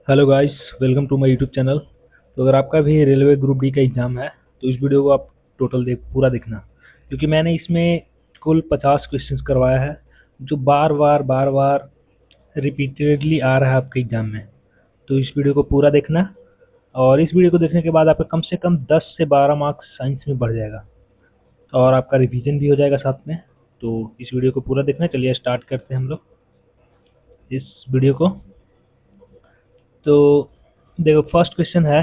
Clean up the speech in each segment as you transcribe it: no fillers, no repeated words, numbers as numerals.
Hello guys, welcome to my YouTube channel. तो अगर आपका भी रेलवे ग्रुप डी का एग्ज़ाम है तो इस वीडियो को आप पूरा देखना, क्योंकि मैंने इसमें कुल 50 क्वेश्चंस करवाया है जो बार बार रिपीटेडली आ रहा है आपके एग्ज़ाम में। तो इस वीडियो को पूरा देखना, और इस वीडियो को देखने के बाद आपका कम से कम 10 से 12 मार्क्स साइंस में बढ़ जाएगा और आपका रिवीजन भी हो जाएगा साथ में। तो इस वीडियो को पूरा देखना। चलिए स्टार्ट करते हैं हम लोग इस वीडियो को। तो देखो, फर्स्ट क्वेश्चन है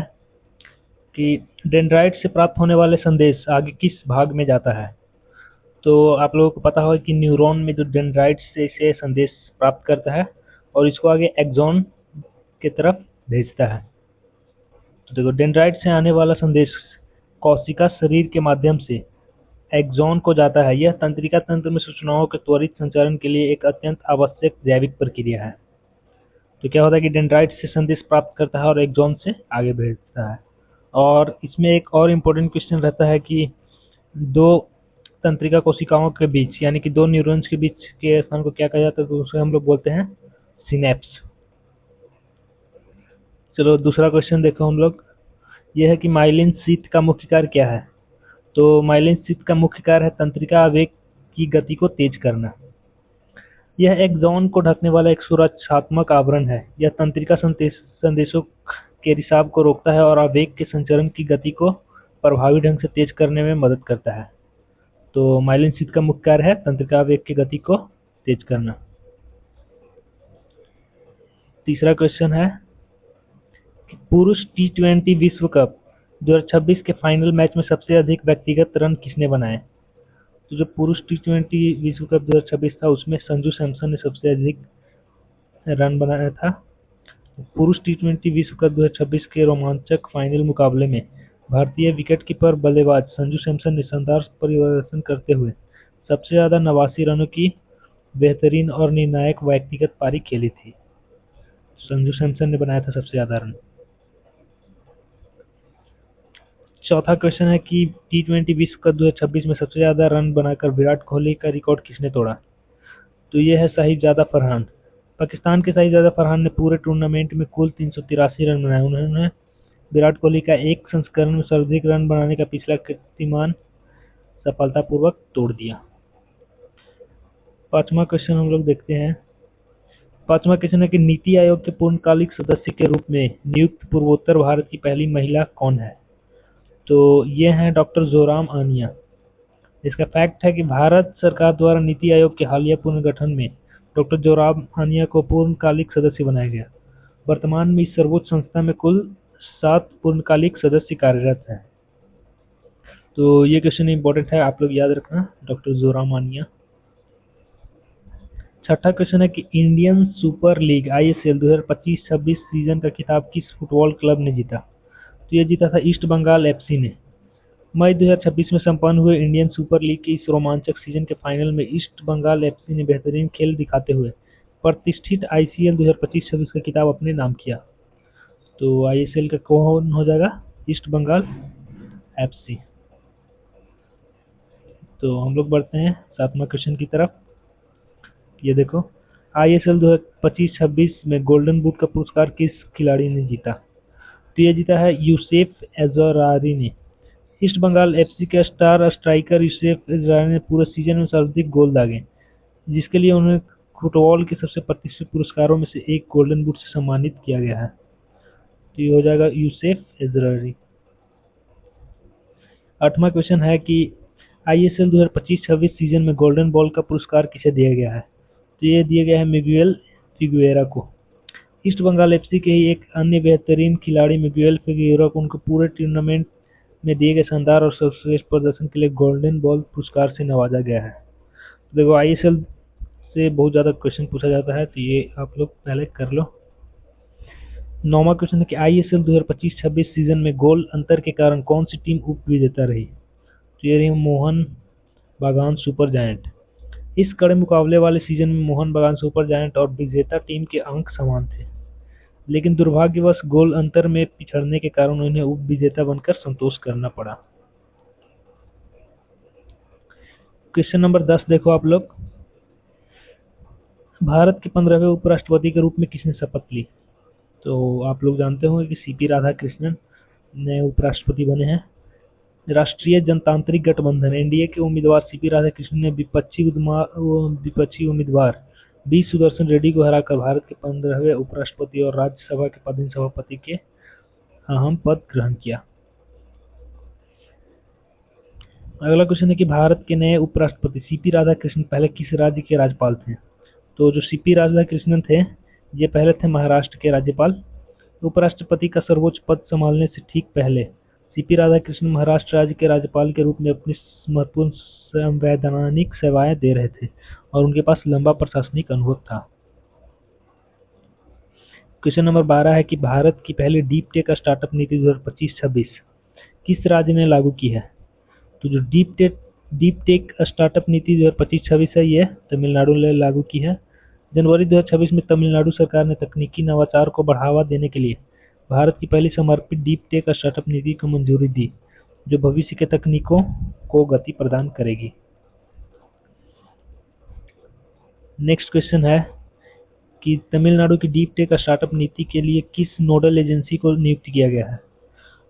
कि डेंड्राइट से प्राप्त होने वाले संदेश आगे किस भाग में जाता है। तो आप लोगों को पता होगा कि न्यूरॉन में जो डेंड्राइट से संदेश प्राप्त करता है और इसको आगे एक्सॉन की तरफ भेजता है। तो देखो, डेंड्राइट से आने वाला संदेश कोशिका शरीर के माध्यम से एक्सॉन को जाता है। यह तंत्रिका तंत्र में सूचनाओं के त्वरित संचारण के लिए एक अत्यंत आवश्यक जैविक प्रक्रिया है। तो क्या होता है कि डेंड्राइट से संदेश प्राप्त करता है और एक्सॉन से आगे भेजता है। और इसमें एक और इम्पोर्टेंट क्वेश्चन रहता है कि दो तंत्रिका कोशिकाओं के बीच, यानी कि दो न्यूरॉन्स के बीच के स्थान को क्या कहा जाता है, तो उसे हम लोग बोलते हैं सिनेप्स। चलो दूसरा क्वेश्चन देखो हम लोग। यह है कि माइलिन शीथ का मुख्य कार्य क्या है। तो माइलिन शीथ का मुख्य कार्य है तंत्रिका आवेग की गति को तेज करना। यह एक्सॉन को ढकने वाला एक सुरक्षात्मक आवरण है। यह तंत्रिका संदेशों के रिसाव को रोकता है और आवेग के संचरण की गति को प्रभावी ढंग से तेज करने में मदद करता है। तो माइलिन शीथ का मुख्य कार्य है तंत्रिका आवेग की गति को तेज करना। तीसरा क्वेश्चन है कि पुरुष टी20 विश्व कप 2026 के फाइनल मैच में सबसे अधिक व्यक्तिगत रन किसने बनाए। तो जो पुरुष टी20 विश्व कप 2026 था उसमें संजू सैमसन ने सबसे अधिक रन बनाया था। पुरुष टी20 विश्व कप 2026 के रोमांचक फाइनल मुकाबले में भारतीय विकेटकीपर बल्लेबाज संजू सैमसन ने शानदार प्रदर्शन करते हुए सबसे ज्यादा 89 रनों की बेहतरीन और निर्णायक व्यक्तिगत पारी खेली थी। संजू सैमसन ने बनाया था सबसे ज्यादा रन। चौथा क्वेश्चन है कि टी20 विश्व कप 2026 में सबसे ज्यादा रन बनाकर विराट कोहली का रिकॉर्ड किसने तोड़ा। तो ये है साहिबजादा फरहान। पाकिस्तान के साहिबजादा फरहान ने पूरे टूर्नामेंट में कुल 383 रन बनाए। उन्होंने विराट कोहली का एक संस्करण में सर्वाधिक रन बनाने का पिछला कीर्तिमान सफलतापूर्वक तोड़ दिया। पांचवा क्वेश्चन हम लोग देखते हैं। पांचवा क्वेश्चन है कि नीति आयोग के पूर्णकालिक सदस्य के रूप में नियुक्त पूर्वोत्तर भारत की पहली महिला कौन है। तो ये हैं डॉक्टर जोराम आनिया। इसका फैक्ट है कि भारत सरकार द्वारा नीति आयोग के हालिया पुनर्गठन में डॉक्टर जोराम आनिया को पूर्णकालिक सदस्य बनाया गया। वर्तमान में इस सर्वोच्च संस्था में कुल 7 पूर्णकालिक सदस्य कार्यरत हैं। तो ये क्वेश्चन इंपॉर्टेंट है, आप लोग याद रखना, डॉक्टर जोराम आनिया। छठा क्वेश्चन है कि Indian super league ISL 2025-26 season का खिताब किस फुटबॉल क्लब ने जीता। तो ये जीता था ईस्ट बंगाल एफसी ने। मई 2026 में संपन्न हुए इंडियन सुपर लीग के इस रोमांचक सीजन के फाइनल में ईस्ट बंगाल एफसी ने बेहतरीन खेल दिखाते हुए प्रतिष्ठित आईसीएल 2025-26 का खिताब अपने नाम किया। तो आईएसएल का कौन हो जाएगा, ईस्ट बंगाल एफसी। तो हम लोग बढ़ते हैं सातवां क्वेश्चन की तरफ। ये देखो, आईएसएल 2025-26 में गोल्डन बूट का पुरस्कार किस खिलाड़ी ने जीता। तो ये जीता है यूसेफ एजरारी ने। ईस्ट बंगाल एफसी के स्टार स्ट्राइकर यूसेफ एजरारी ने पूरे सीजन में सर्वाधिक गोल दागे, जिसके लिए उन्हें फुटबॉल के सबसे प्रतिष्ठित पुरस्कारों में से एक गोल्डन बूट से सम्मानित किया गया है। तो ये हो जाएगा यूसेफ एजरारी। आठवां क्वेश्चन है कि आईएसएल 2025-26 सीजन में गोल्डन बॉल का पुरस्कार किसे दिया गया है। तो ये दिया गया है मिगुएल फिगुएरा को। ईस्ट बंगाल एफसी के ही एक अन्य बेहतरीन खिलाड़ी मिगुएल फिगुएरा को उनको पूरे टूर्नामेंट में दिए गए शानदार और सर्वश्रेष्ठ प्रदर्शन के लिए गोल्डन बॉल पुरस्कार से नवाजा गया है। देखो, आईएसएल से बहुत ज़्यादा क्वेश्चन पूछा जाता है, तो ये आप लोग पहले कर लो। नौवां क्वेश्चन है कि आईएसएल 2025-26 सीजन में गोल अंतर के कारण कौन सी टीम उप विजेता रही। तो ये रही मोहन बागान सुपर जायंट। इस कड़े मुकाबले वाले सीजन में मोहन बागान सुपर जायंट और विजेता टीम के अंक समान थे, लेकिन दुर्भाग्यवश गोल अंतर में पिछड़ने के कारण उन्हें उप विजेता बनकर संतोष करना पड़ा। क्वेश्चन नंबर 10 देखो आप लोग। भारत के 15वें उपराष्ट्रपति के रूप में किसने शपथ ली। तो आप लोग जानते होंगे कि सीपी राधाकृष्णन नए उपराष्ट्रपति बने हैं। राष्ट्रीय जनतांत्रिक गठबंधन एनडीए के उम्मीदवार सीपी राधाकृष्णन ने विपक्षी उम्मीदवार बी सुदर्शन रेड्डी को हराकर भारत के 15वें उपराष्ट्रपति और राज्यसभा के पदेन सभापति के अहम पद ग्रहण किया। अगला क्वेश्चन है कि भारत के नए उपराष्ट्रपति सीपी राधाकृष्णन पहले किस राज्य के राज्यपाल थे? तो जो सीपी राधाकृष्णन थे, ये पहले थे महाराष्ट्र के राज्यपाल। उपराष्ट्रपति का सर्वोच्च पद संभालने से ठीक पहले सीपी राधाकृष्णन महाराष्ट्र राज्य के राज्यपाल के रूप में अपनी महत्वपूर्ण संवैधानिक सेवाएं दे रहे थे और उनके पास लंबा प्रशासनिक अनुभव था। क्वेश्चन नंबर 12 है कि भारत की पहली डीप टेक स्टार्टअप नीति 2025-26 किस राज्य ने लागू की है? तो जो डीप टेक स्टार्टअप नीति 2025-26 है, ये तमिलनाडु ने लागू की है। जनवरी 2026 में तमिलनाडु सरकार ने तकनीकी नवाचार को बढ़ावा देने के लिए भारत की पहली समर्पित डीप टेक स्टार्टअप नीति को मंजूरी दी, जो भविष्य के तकनीकों को गति प्रदान करेगी। नेक्स्ट क्वेश्चन है कि तमिलनाडु की डीप टेक स्टार्टअप नीति के लिए किस नोडल एजेंसी को नियुक्त किया गया है?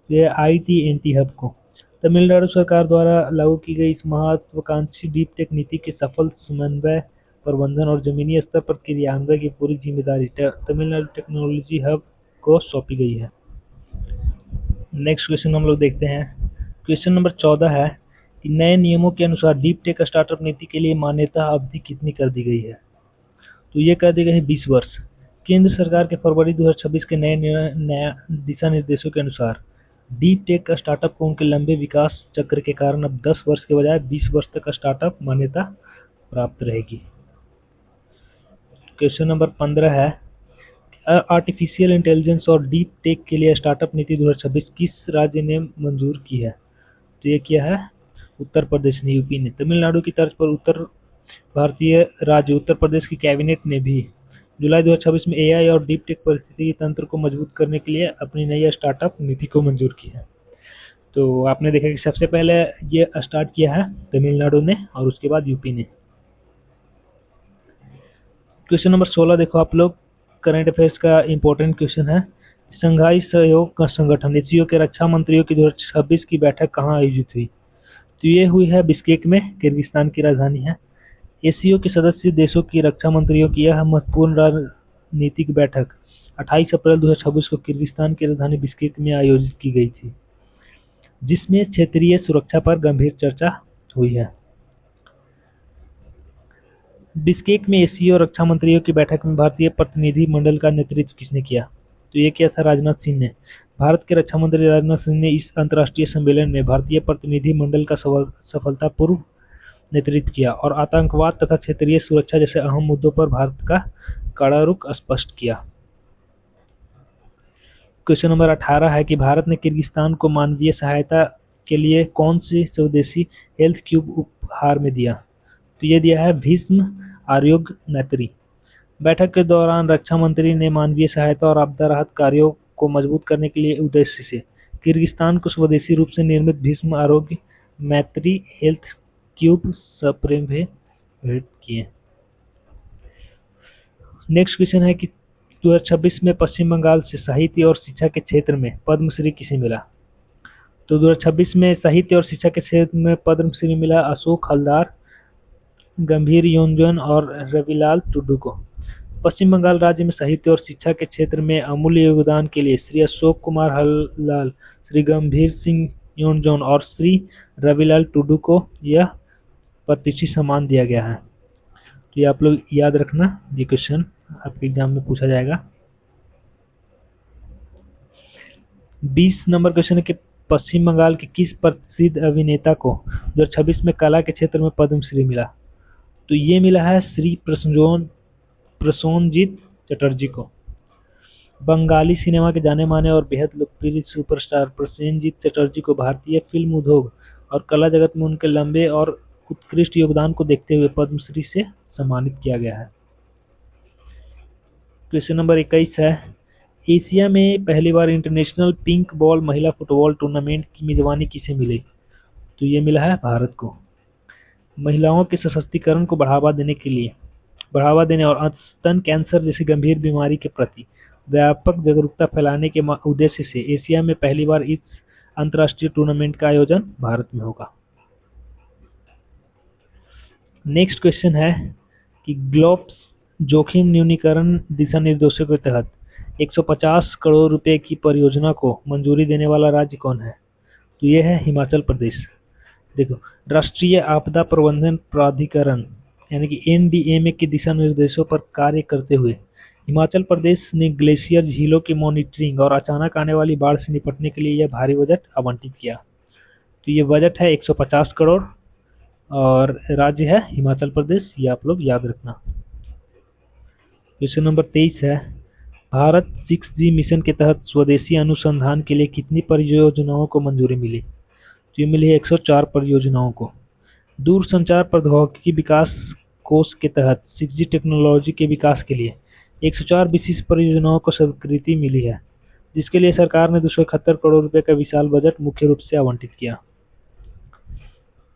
यह आईटी हब को। तमिलनाडु सरकार द्वारा लागू की गई इस महत्वाकांक्षी डीप टेक नीति के सफल समन्वय, प्रबंधन और जमीनी स्तर पर क्रियान्वयन की पूरी जिम्मेदारी तमिलनाडु टेक्नोलॉजी हब को सौंपी गई है। नेक्स्ट क्वेश्चन हम लोग देखते हैं। क्वेश्चन नंबर 14 है कि नए नियमों के अनुसार डीप टेक स्टार्टअप नीति के लिए मान्यता अवधि कितनी कर दी गई है? तो ये कर दी गई है 20 वर्ष। केंद्र सरकार के फरवरी 2026 के नए दिशा निर्देशों के अनुसार डीप टेक स्टार्टअप को उनके लंबे विकास चक्र के कारण अब 10 वर्ष के बजाय 20 वर्ष तक स्टार्टअप मान्यता प्राप्त रहेगी। क्वेश्चन नंबर 15 है आर्टिफिशियल इंटेलिजेंस और डीप टेक के लिए स्टार्टअप नीति 2026 किस राज्य ने मंजूर की है? तो ये किया है उत्तर प्रदेश ने, यूपी ने। तमिलनाडु की तर्ज पर उत्तर भारतीय राज्य उत्तर प्रदेश की कैबिनेट ने भी जुलाई 2026 में एआई और डीप टेक पारिस्थितिकी तंत्र को मजबूत करने के लिए अपनी नई स्टार्टअप नीति को मंजूर की है। तो आपने देखा कि सबसे पहले ये स्टार्ट किया है तमिलनाडु ने और उसके बाद यूपी ने। क्वेश्चन नंबर 16 देखो आप लोग, करंट अफेयर्स का इंपॉर्टेंट क्वेश्चन है। शंघाई सहयोग संगठन एससीओ के रक्षा मंत्रियों की 2026 की बैठक कहाँ आयोजित हुई? तो ये हुई है बिश्केक में, किर्गिस्तान की राजधानी है। एससीओ के सदस्य देशों की रक्षा मंत्रियों की यह महत्वपूर्ण रणनीतिक बैठक 28 अप्रैल 2026 को किर्गिस्तान की राजधानी बिश्केक में आयोजित की गई थी, जिसमें क्षेत्रीय सुरक्षा पर गंभीर चर्चा हुई है। बिश्केक में एससीओ रक्षा मंत्रियों की बैठक में भारतीय प्रतिनिधि मंडल का नेतृत्व किसने किया? तो ये किया था राजनाथ सिंह ने। भारत के रक्षा मंत्री राजनाथ सिंह ने इस अंतर्राष्ट्रीय सम्मेलन में भारतीय प्रतिनिधि मंडल का सफलतापूर्व नेतृत्व किया और आतंकवाद तथा क्षेत्रीय सुरक्षा जैसे अहम मुद्दों पर भारत का कड़ा रुख स्पष्ट किया। क्वेश्चन नंबर 18 है कि भारत ने किर्गिस्तान को मानवीय सहायता के लिए कौन सी स्वदेशी हेल्थ क्यूब उपहार में दिया? तो ये दिया है भीष्म आरोग्य मैत्री। बैठक के दौरान रक्षा मंत्री ने मानवीय सहायता और आपदा राहत कार्यों को मजबूत करने के लिए उद्देश्य से किर्गिस्तान को स्वदेशी रूप से निर्मित भीष्म आरोग्य मैत्री हेल्थ क्यूब सप्रेम भेंट किए। नेक्स्ट क्वेश्चन है कि 2026 में पश्चिम बंगाल से साहित्य और शिक्षा के क्षेत्र में पद्मश्री किसे मिला? तो 2026 में साहित्य और शिक्षा के क्षेत्र में पद्मश्री मिला अशोक हलदार, गंभीर योंजन और रविलाल टुडू को। पश्चिम बंगाल राज्य में साहित्य और शिक्षा के क्षेत्र में अमूल्य योगदान के लिए श्री अशोक कुमार हलाल, श्री गंभीर सिंह योंजन और श्री रविलाल टुडू को यह प्रतिष्ठित सम्मान दिया गया है। तो ये आप लोग याद रखना, ये क्वेश्चन आपके एग्जाम में पूछा जाएगा। 20 नंबर क्वेश्चन है कि पश्चिम बंगाल के किस प्रसिद्ध अभिनेता को 2026 में कला के क्षेत्र में पद्मश्री मिला? तो ये मिला है श्री प्रसेनजीत चटर्जी को। बंगाली सिनेमा के जाने माने और बेहद लोकप्रिय सुपरस्टार प्रसेनजीत चटर्जी को भारतीय फिल्म उद्योग और कला जगत में उनके लंबे और उत्कृष्ट योगदान को देखते हुए पद्मश्री से सम्मानित किया गया है। क्वेश्चन नंबर 21 है एशिया में पहली बार इंटरनेशनल पिंक बॉल महिला फुटबॉल टूर्नामेंट की मेजबानी किसे मिली? तो ये मिला है भारत को। महिलाओं के सशक्तिकरण को बढ़ावा देने और स्तन कैंसर जैसी गंभीर बीमारी के प्रति व्यापक जागरूकता फैलाने के उद्देश्य से एशिया में पहली बार इस अंतर्राष्ट्रीय टूर्नामेंट का आयोजन भारत में होगा। नेक्स्ट क्वेश्चन है कि ग्लोब्स जोखिम न्यूनीकरण दिशा निर्देशों के तहत 150 करोड़ रुपए की परियोजना को मंजूरी देने वाला राज्य कौन है? तो यह है हिमाचल प्रदेश। देखो, राष्ट्रीय आपदा प्रबंधन प्राधिकरण यानी कि NDMA के दिशा निर्देशों पर कार्य करते हुए हिमाचल प्रदेश ने ग्लेशियर झीलों की मॉनिटरिंग और अचानक आने वाली बाढ़ से निपटने के लिए यह भारी बजट आवंटित किया। तो ये बजट है 150 करोड़ और राज्य है हिमाचल प्रदेश, ये आप लोग याद रखना। क्वेश्चन नंबर 23 है, भारत 6G मिशन के तहत स्वदेशी अनुसंधान के लिए कितनी परियोजनाओं को मंजूरी मिली? तो ये मिली है 104 परियोजनाओं को। दूरसंचार प्रौद्योगिकी विकास कोष के तहत 6G टेक्नोलॉजी के विकास के लिए 104 विशिष्ट परियोजनाओं को स्वीकृति मिली है, जिसके लिए सरकार ने 271 करोड़ रुपए का विशाल बजट मुख्य रूप से आवंटित किया।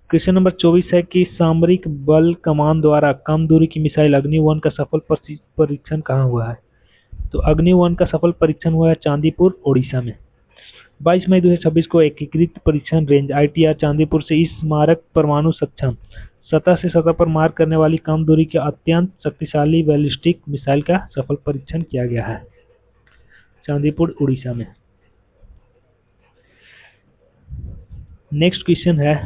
क्वेश्चन नंबर 24 है कि सामरिक बल कमान द्वारा कम दूरी की मिसाइल अग्नि-1 का सफल परीक्षण कहाँ हुआ है? तो अग्नि-1 का सफल परीक्षण हुआ है चांदीपुर, ओडिशा में। 22 मई 2026 को एकीकृत परीक्षण रेंज ITR चांदीपुर से इस मारक परमाणु सक्षम सतह से सतह पर मार करने वाली कम दूरी के अत्यंत शक्तिशाली बैलिस्टिक मिसाइल का सफल परीक्षण किया गया है, चांदीपुर, उड़ीसा में। नेक्स्ट क्वेश्चन है,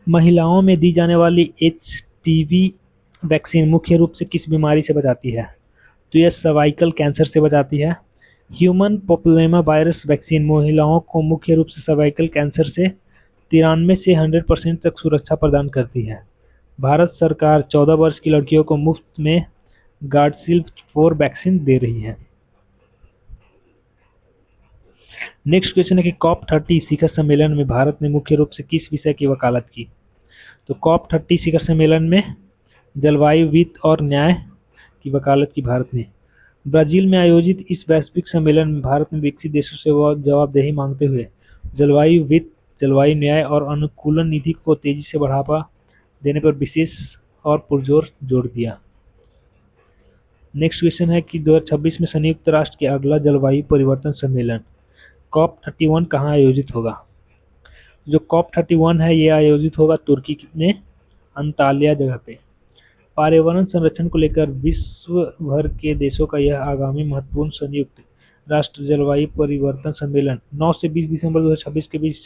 महिलाओं में दी जाने वाली HPV वैक्सीन मुख्य रूप से किस बीमारी से बचाती है? तो यह सर्वाइकल कैंसर से बचाती है। ह्यूमन पैपिलोमा वायरस वैक्सीन महिलाओं को मुख्य रूप से सर्वाइकल कैंसर से 93 से 100% तक सुरक्षा प्रदान करती है। भारत सरकार 14 वर्ष की लड़कियों को मुफ्त में गार्डसिल 4 वैक्सीन दे रही है। नेक्स्ट क्वेश्चन है कि COP30 शिखर सम्मेलन में भारत ने मुख्य रूप से किस विषय की वकालत की? तो COP30 शिखर सम्मेलन में जलवायु, वित्त और न्याय की वकालत की भारत ने। ब्राजील में आयोजित इस वैश्विक सम्मेलन में भारत ने विकसित देशों से जवाबदेही मांगते हुए जलवायु वित्त, जलवायु न्याय और अनुकूलन निधि को तेजी से बढ़ावा देने पर विशेष और पुरजोर जोर दिया। नेक्स्ट क्वेश्चन है कि 2026 में संयुक्त राष्ट्र के अगला जलवायु परिवर्तन सम्मेलन COP31 कहाँ आयोजित होगा? जो COP31 है ये आयोजित होगा तुर्की में अंताल्या जगह पे। पर्यावरण संरक्षण को लेकर विश्व भर के देशों का यह आगामी महत्वपूर्ण संयुक्त राष्ट्र जलवायु परिवर्तन सम्मेलन 9 से 20 दिसंबर 2026 के बीच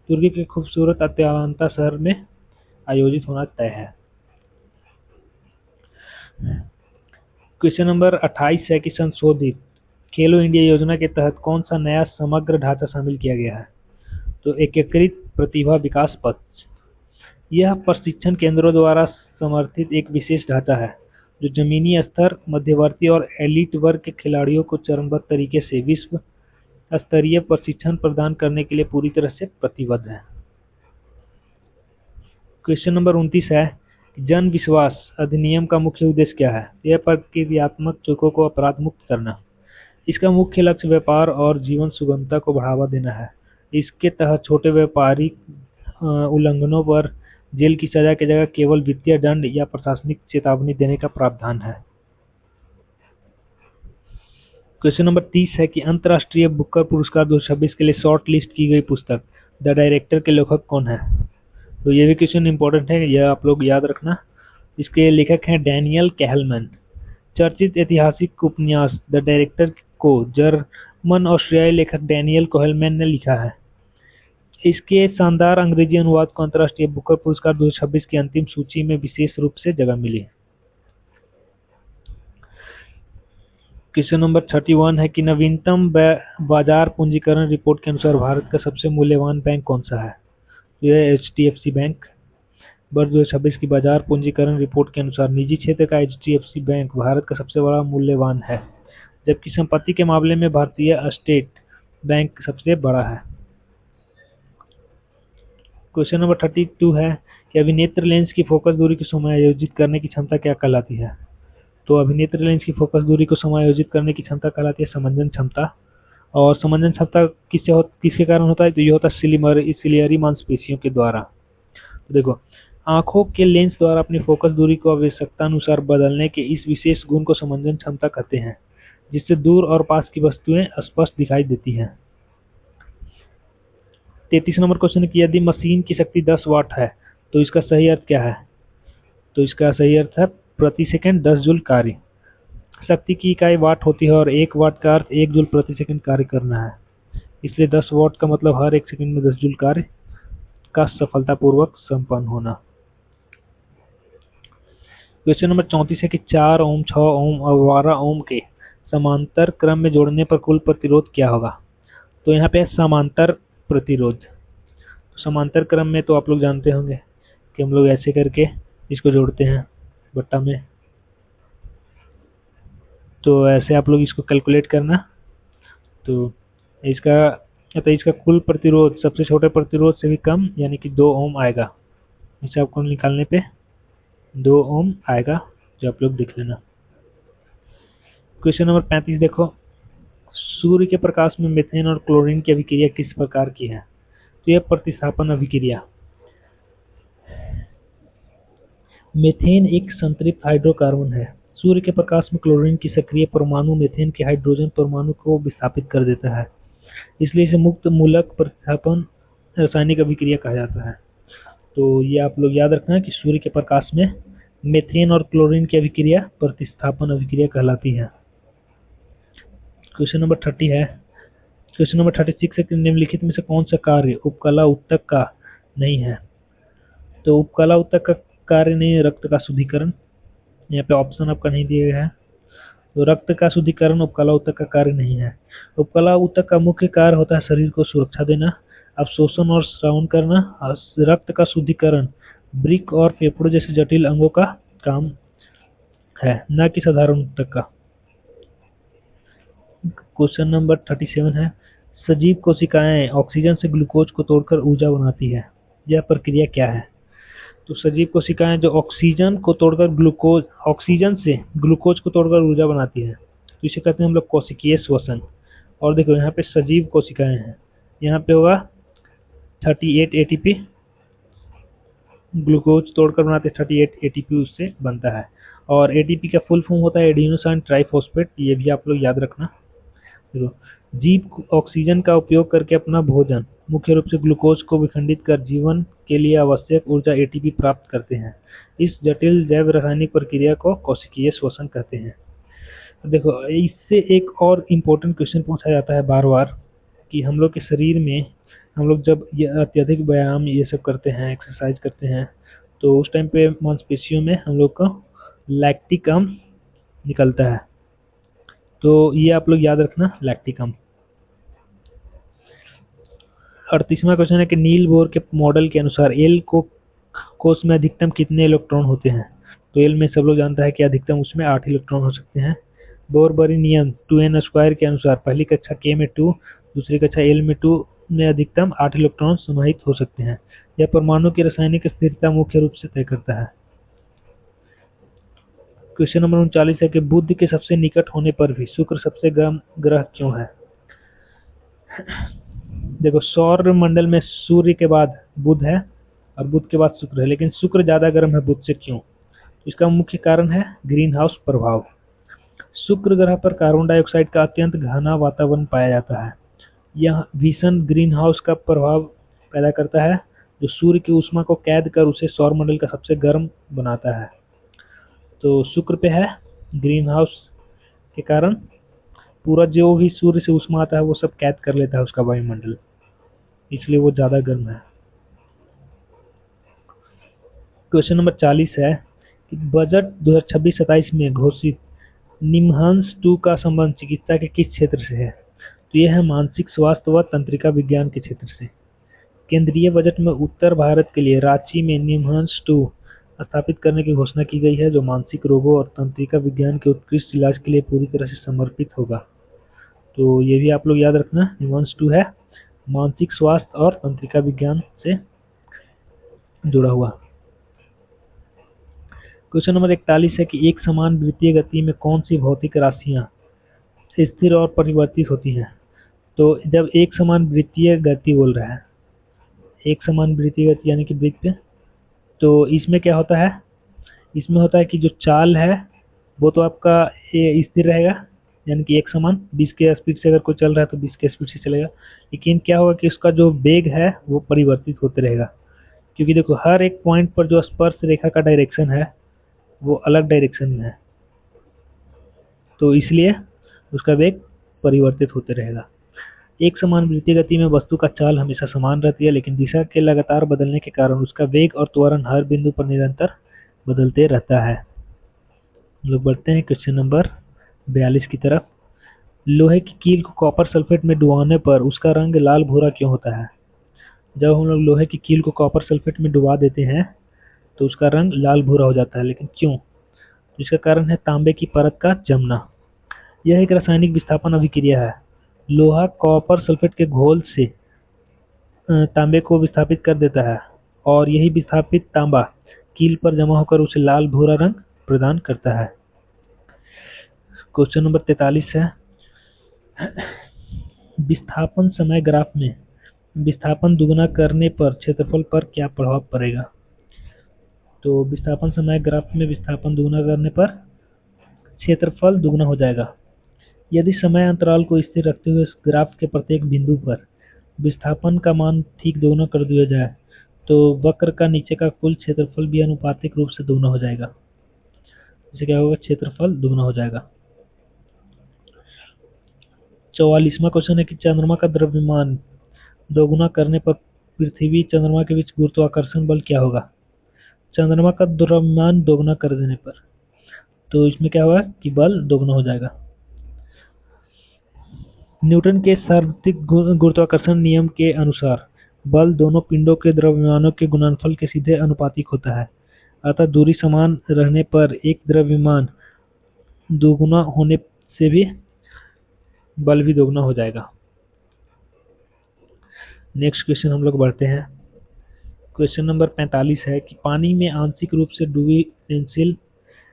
तुर्की के खूबसूरत अत्लांटा शहर में आयोजित होना तय है। क्वेश्चन नंबर 28 है कि संशोधित खेलो इंडिया योजना के तहत कौन सा नया समग्र ढांचा शामिल किया गया है? तो एकीकृत प्रतिभा विकास पक्ष। यह प्रशिक्षण केंद्रों द्वारा समर्थित एक विशेष ढांचा है जो जमीनी स्तर, मध्यवर्ती और एलीट वर्ग के खिलाड़ियों को चरणबद्ध तरीके से विश्व स्तरीय प्रशिक्षण प्रदान करने के लिए पूरी तरह से प्रतिबद्ध है। क्वेश्चन नंबर 29 है, जन विश्वास अधिनियम का मुख्य उद्देश्य क्या है? यह प्रक्रियात्मक चूकों को अपराध मुक्त करना। इसका मुख्य लक्ष्य व्यापार और जीवन सुगमता को बढ़ावा देना है। इसके तहत छोटे व्यापारिक उल्लंघनों पर जेल की सजा की जगह केवल वित्तीय दंड या प्रशासनिक चेतावनी देने का प्रावधान है। क्वेश्चन नंबर 30 है कि अंतर्राष्ट्रीय बुकर पुरस्कार 2026 के लिए शॉर्ट लिस्ट की गई पुस्तक द डायरेक्टर के लेखक कौन है? तो ये भी क्वेश्चन इंपॉर्टेंट है, यह आप लोग याद रखना। इसके लेखक हैं डैनियल कैहलमैन। चर्चित ऐतिहासिक उपन्यास द डायरेक्टर को जर्मन ऑस्ट्रियाई लेखक डैनियल कैहलमैन ने लिखा है। इसके शानदार अंग्रेजी अनुवाद को अंतर्राष्ट्रीय बुकर पुरस्कार 2026 की अंतिम सूची में विशेष रूप से जगह मिली। क्वेश्चन नंबर 31 है कि नवीनतम बाजार पूंजीकरण रिपोर्ट के अनुसार भारत का सबसे मूल्यवान बैंक कौन सा है? यह HDFC बैंक। वर्ष 2026 की बाजार पूंजीकरण रिपोर्ट के अनुसार निजी क्षेत्र का HDFC बैंक भारत का सबसे बड़ा मूल्यवान है, जबकि संपत्ति के मामले में भारतीय स्टेट बैंक सबसे बड़ा है। क्वेश्चन नंबर 32 है कि अभिनेत्र लेंस की फोकस दूरी को समायोजित करने की क्षमता क्या कहलाती है? तो अभिनेत्र लेंस की फोकस दूरी को समायोजित करने की क्षमता कहलाती है समंजन क्षमता। और समंजन क्षमता किसके कारण होता है? तो ये होता है सिलियरी मांसपेशियों के द्वारा। तो देखो, आंखों के लेंस द्वारा अपनी फोकस दूरी को आवश्यकता अनुसार बदलने के इस विशेष गुण को समंजन क्षमता कहते हैं। जिससे दूर और पास की वस्तुएं स्पष्ट दिखाई देती हैं। 33 नंबर क्वेश्चन है कि यदि मशीन की शक्ति 10 वाट है तो इसका सही अर्थ क्या है? तो इसका सही अर्थ है प्रति सेकंड 10 जूल कार्य। शक्ति की इकाई वाट होती है और 1 वाट का अर्थ 1 जूल प्रति सेकंड कार्य करना है। इसलिए 10 वाट का मतलब हर 1 सेकंड में 10 जूल कार्य का सफलतापूर्वक संपन्न होना। क्वेश्चन नंबर 34 है कि 4 ओम, 6 ओम और 12 ओम के समांतर क्रम में जोड़ने पर कुल प्रतिरोध क्या होगा? तो यहाँ पे है समांतर प्रतिरोध। समांतर क्रम में तो आप लोग जानते होंगे कि हम लोग ऐसे करके इसको जोड़ते हैं बट्टा में। तो ऐसे आप लोग इसको कैलकुलेट करना। तो इसका कुल प्रतिरोध सबसे छोटे प्रतिरोध से भी कम यानी कि 2 ओम आएगा। इसे आपको निकालने पे 2 ओम आएगा, जो आप लोग देख लेना। क्वेश्चन नंबर 35 देखो, सूर्य के प्रकाश में मीथेन और क्लोरीन की अभिक्रिया किस प्रकार की है? तो यह प्रतिस्थापन अभिक्रिया। मीथेन एक संतृप्त हाइड्रोकार्बन है। सूर्य के प्रकाश में क्लोरीन की सक्रिय परमाणु मीथेन के हाइड्रोजन परमाणु को विस्थापित कर देता है, इसलिए इसे मुक्त मूलक प्रतिस्थापन रासायनिक अभिक्रिया कहा जाता है। तो ये आप लोग याद रखना कि सूर्य के प्रकाश में मीथेन और क्लोरीन की अभिक्रिया प्रतिस्थापन अभिक्रिया कहलाती है। क्वेश्चन नंबर 30 है। क्वेश्चन नंबर 36 है कि निम्नलिखित में से कौन सा कार्य उपकला ऊतक का नहीं है? तो उपकला ऊतक का कार्य नहीं है रक्त का शुद्धिकरण। यहाँ पे ऑप्शन आपका नहीं दिया गया है। तो रक्त का शुद्धिकरण उपकला ऊतक का कार्य नहीं है। उपकला ऊतक का मुख्य कार्य होता है शरीर को सुरक्षा देना, अवशोषण और श्रावण करना। रक्त का शुद्धिकरण वृक्क और फेफड़ों जैसे जटिल अंगों का काम है, न कि साधारण ऊतक का। क्वेश्चन नंबर 37 है, सजीव कोशिकाएं ऑक्सीजन से ग्लूकोज को तोड़कर ऊर्जा बनाती है, यह प्रक्रिया क्या है? तो सजीव कोशिकाएं जो ऑक्सीजन से ग्लूकोज को तोड़कर ऊर्जा बनाती है, तो इसे कहते हैं हम लोग कोशिकीय श्वसन। और देखो यहाँ पे सजीव कोशिकाएं हैं, यहाँ पे होगा 38 एटीपी, ग्लूकोज तोड़कर बनाते 38 एटीपी उससे बनता है। और एटीपी का फुल फॉर्म होता है एडिनोसाइन ट्राइफॉस्फेट, ये भी आप लोग याद रखना। देखो, जीव ऑक्सीजन का उपयोग करके अपना भोजन मुख्य रूप से ग्लूकोज को विखंडित कर जीवन के लिए आवश्यक ऊर्जा एटीपी प्राप्त करते हैं। इस जटिल जैव रासायनिक प्रक्रिया को कोशिकीय श्वसन कहते हैं। देखो, इससे एक और इम्पोर्टेंट क्वेश्चन पूछा जाता है बार बार कि हम लोग के शरीर में हम लोग जब ये अत्यधिक व्यायाम ये सब करते हैं, एक्सरसाइज करते हैं, तो उस टाइम पे मांसपेशियों में हम लोग को लैक्टिक अम्ल निकलता है। तो ये आप लोग याद रखना, लैक्टिक अम्ल। 38वां क्वेश्चन है कि नील बोर के मॉडल के अनुसार एल कोश में अधिकतम कितने इलेक्ट्रॉन होते हैं? तो एल में सब लोग जानता है कि अधिकतम उसमें 8 इलेक्ट्रॉन हो सकते हैं। बोरबरी नियम 2n² के अनुसार पहली कक्षा के में 2, दूसरी कक्षा एल में 2 में अधिकतम 8 इलेक्ट्रॉन समाहित हो सकते हैं। यह परमाणु की रासायनिक स्थिरता मुख्य रूप से तय करता है। क्वेश्चन नंबर 39 है कि बुध के सबसे निकट होने पर भी शुक्र सबसे गर्म ग्रह क्यों है? देखो, सौर मंडल में सूर्य के बाद बुध है और बुध के बाद शुक्र है, लेकिन शुक्र ज्यादा गर्म है बुध से। क्यों? इसका मुख्य कारण है ग्रीन हाउस प्रभाव। शुक्र ग्रह पर कार्बन डाइऑक्साइड का अत्यंत घना वातावरण पाया जाता है। यह भीषण ग्रीन हाउस का प्रभाव पैदा करता है, जो सूर्य की ऊष्मा को कैद कर उसे सौर मंडल का सबसे गर्म बनाता है। तो शुक्र पे है ग्रीन हाउस के कारण पूरा जो भी सूर्य से ऊष्मा आता है वो सब कैद कर लेता है उसका वायुमंडल, इसलिए वो ज्यादा गर्म है। क्वेश्चन नंबर 40 है कि बजट 2026-27 में घोषित निमहांस 2 का संबंध चिकित्सा के किस क्षेत्र से है? तो यह है मानसिक स्वास्थ्य व तंत्रिका विज्ञान के क्षेत्र से। केंद्रीय बजट में उत्तर भारत के लिए रांची में निमहांस 2 स्थापित करने की घोषणा की गई है, जो मानसिक रोगों और तंत्रिका विज्ञान के उत्कृष्ट इलाज के लिए पूरी तरह से समर्पित होगा। तो ये भी आप लोग याद रखना, निमहांस 2 है मानसिक स्वास्थ्य और तंत्रिका विज्ञान से जुड़ा हुआ। क्वेश्चन नंबर 41 है कि एक समान वृत्तीय गति में कौन सी भौतिक राशियां स्थिर और परिवर्तित होती हैं? तो जब एक समान वृत्तीय गति बोल रहा है, एक समान वृत्तीय गति यानी कि वृत्त पे, तो इसमें क्या होता है? इसमें होता है कि जो चाल है वो तो आपका स्थिर रहेगा, यानी कि एक समान 20 के स्पीड से अगर कोई चल रहा है तो 20 के स्पीड से चलेगा। लेकिन क्या होगा कि उसका जो वेग है वो परिवर्तित होते रहेगा, क्योंकि देखो हर एक पॉइंट पर जो स्पर्श रेखा का डायरेक्शन है वो अलग डायरेक्शन में है, तो इसलिए उसका वेग परिवर्तित होते रहेगा। एक समान वृत्तीय गति में वस्तु का चाल हमेशा समान रहती है, लेकिन दिशा के लगातार बदलने के कारण उसका वेग और त्वरण हर बिंदु पर निरंतर बदलते रहता है। हम लोग बढ़ते हैं क्वेश्चन नंबर 42 की तरफ। लोहे की कील को कॉपर सल्फेट में डुबाने पर उसका रंग लाल भूरा क्यों होता है? जब हम लोग लोहे की कील को कॉपर सल्फेट में डुबा देते हैं तो उसका रंग लाल भूरा हो जाता है, लेकिन क्यों? इसका कारण है तांबे की परत का जमना। यह एक रासायनिक विस्थापन अभिक्रिया है। लोहा कॉपर सल्फेट के घोल से तांबे को विस्थापित कर देता है और यही विस्थापित तांबा कील पर जमा होकर उसे लाल भूरा रंग प्रदान करता है। क्वेश्चन नंबर 43 है, विस्थापन समय ग्राफ में विस्थापन दुगना करने पर क्षेत्रफल पर क्या प्रभाव पड़ेगा? तो विस्थापन समय ग्राफ में विस्थापन दुगना करने पर क्षेत्रफल दुगना हो जाएगा। यदि समय अंतराल को स्थिर रखते हुए ग्राफ के प्रत्येक बिंदु पर विस्थापन का मान ठीक दोगुना कर दिया जाए तो वक्र का नीचे का कुल क्षेत्रफल भी आनुपातिक रूप से दोगुना हो जाएगा। इससे क्या होगा? क्षेत्रफल दोगुना हो जाएगा। 44वां क्वेश्चन है कि चंद्रमा का द्रव्यमान दोगुना करने पर पृथ्वी चंद्रमा के बीच गुरुत्वाकर्षण बल क्या होगा? चंद्रमा का द्रव्यमान दोगुना कर देने पर तो इसमें क्या होगा कि बल दोगुना हो जाएगा। न्यूटन के सार्वत्रिक गुरुत्वाकर्षण नियम के अनुसार बल दोनों पिंडों के द्रव्यमानों के गुणनफल के सीधे अनुपातिक होता है, अतः दूरी समान रहने पर एक द्रव्यमान दोगुना होने से भी बल भी दोगुना हो जाएगा। नेक्स्ट क्वेश्चन हम लोग बढ़ते हैं। क्वेश्चन नंबर 45 है कि पानी में आंशिक रूप से डूबी पेंसिल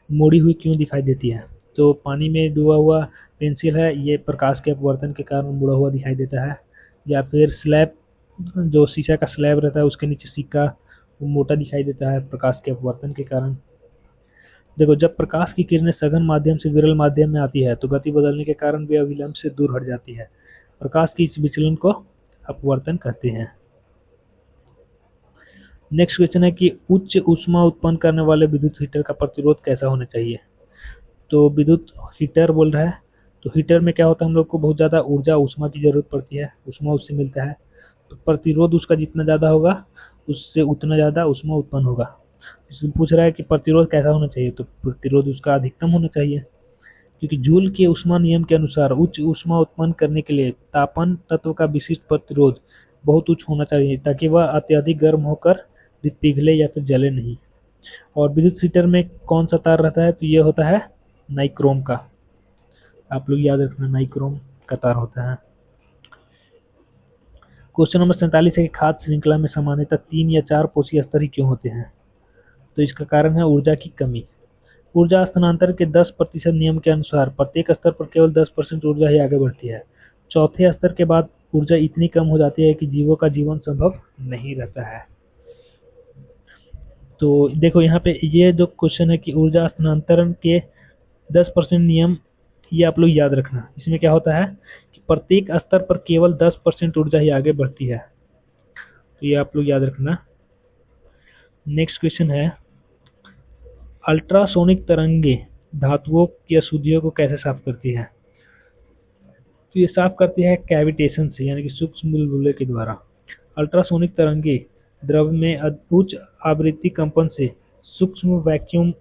मुड़ी हुई क्यों दिखाई देती है? तो पानी में डूबा हुआ पेंसिल है, ये प्रकाश के अपवर्तन के कारण मुड़ा हुआ दिखाई देता है, या फिर स्लैब जो शीशा का स्लैब रहता है उसके नीचे सिक्का वो मोटा दिखाई देता है प्रकाश के अपवर्तन के कारण। देखो जब प्रकाश की किरणें सघन माध्यम से विरल माध्यम में आती है तो गति बदलने के कारण वे अविलंब से दूर हट जाती है। प्रकाश की इस विचलन को अपवर्तन कहते हैं। नेक्स्ट क्वेश्चन है कि उच्च ऊष्मा उत्पन्न करने वाले विद्युत हीटर का प्रतिरोध कैसा होना चाहिए? तो विद्युत हीटर बोल रहा है, तो हीटर में क्या होता है, हम लोग को बहुत ज़्यादा ऊर्जा ऊष्मा की ज़रूरत पड़ती है, ऊष्मा उससे मिलता है, तो प्रतिरोध उसका जितना ज़्यादा होगा उससे उतना ज़्यादा ऊष्मा उत्पन्न होगा। इसमें पूछ रहा है कि प्रतिरोध कैसा होना चाहिए, तो प्रतिरोध उसका अधिकतम होना चाहिए, क्योंकि जूल के ऊष्मा नियम के अनुसार उच्च ऊष्मा उत्पन्न करने के लिए तापन तत्व का विशिष्ट प्रतिरोध बहुत उच्च होना चाहिए ताकि वह अत्यधिक गर्म होकर पिघले या फिर जले नहीं। और विद्युत हीटर में कौन सा तार रहता है? तो ये होता है नाइक्रोम का, आप लोग याद रखना नाइक्रोम का तार होता है। क्वेश्चन नंबर 47 है कि खाद्य श्रृंखला में सामान्यतः 3 या 4 पोषी स्तर ही क्यों होते हैं? तो इसका कारण है ऊर्जा की कमी। ऊर्जा हस्तांतरण के 10% नियम के अनुसार प्रत्येक स्तर पर केवल 10% ऊर्जा ही आगे बढ़ती है। चौथे स्तर के बाद ऊर्जा इतनी कम हो जाती है कि जीवों का जीवन संभव नहीं रहता है। तो देखो यहाँ पे ये जो क्वेश्चन है कि ऊर्जा हस्तांतरण के 10% नियम, ये आप लोग याद रखना। इसमें क्या होता है कि प्रत्येक स्तर पर केवल 10% ऊर्जा ही आगे बढ़ती है, तो ये आप लोग याद रखना। नेक्स्ट क्वेश्चन है, अल्ट्रासोनिक तरंगे धातुओं की अशुद्धियों को कैसे साफ करती है? तो ये साफ करती है कैविटेशन से, यानी कि सूक्ष्म बुलबुले के द्वारा। अल्ट्रासोनिक तरंगे द्रव में उच्च आवृत्ति कंपन से सूक्ष्म वैक्यूम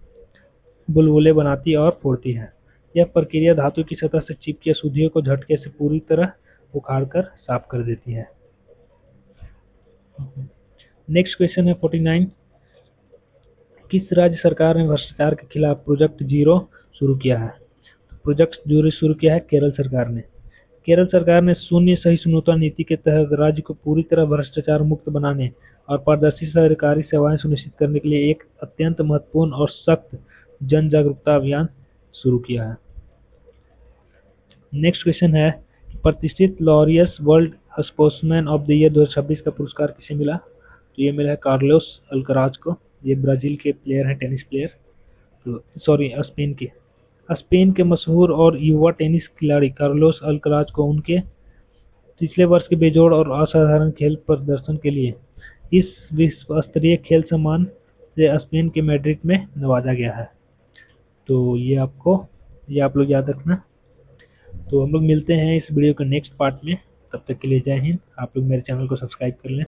बुलबुले बनाती और फोड़ती है। यह प्रक्रिया धातु की सतह से चिपकी अशुद्धियों को झटके से पूरी तरह उखाड़कर साफ कर देती है। नेक्स्ट क्वेश्चन है 49, किस राज्य सरकार ने भ्रष्टाचार के खिलाफ प्रोजेक्ट जीरो शुरू किया है? प्रोजेक्ट जीरो शुरू किया है केरल सरकार ने। केरल सरकार ने शून्य सहिष्णुता नीति के तहत राज्य को पूरी तरह भ्रष्टाचार मुक्त बनाने और पारदर्शी सरकारी सेवाएं सुनिश्चित करने के लिए एक अत्यंत महत्वपूर्ण और सख्त जन जागरूकता अभियान शुरू किया है। नेक्स्ट क्वेश्चन है, प्रतिष्ठित Laureus world sportsman of the year 2026 का पुरस्कार किसे मिला? तो ये मिला है कार्लोस अल्कराज को। ये ब्राजील के प्लेयर हैं, टेनिस प्लेयर, तो सॉरी स्पेन के। स्पेन के मशहूर और युवा टेनिस खिलाड़ी कार्लोस अल्कराज को उनके पिछले वर्ष के बेजोड़ और असाधारण खेल प्रदर्शन के लिए इस विश्व स्तरीय खेल सम्मान से स्पेन के मैड्रिड में नवाजा गया है। तो ये आप लोग याद रखना। तो हम लोग मिलते हैं इस वीडियो के नेक्स्ट पार्ट में। तब तक के लिए जय हिंद। आप लोग मेरे चैनल को सब्सक्राइब कर लें।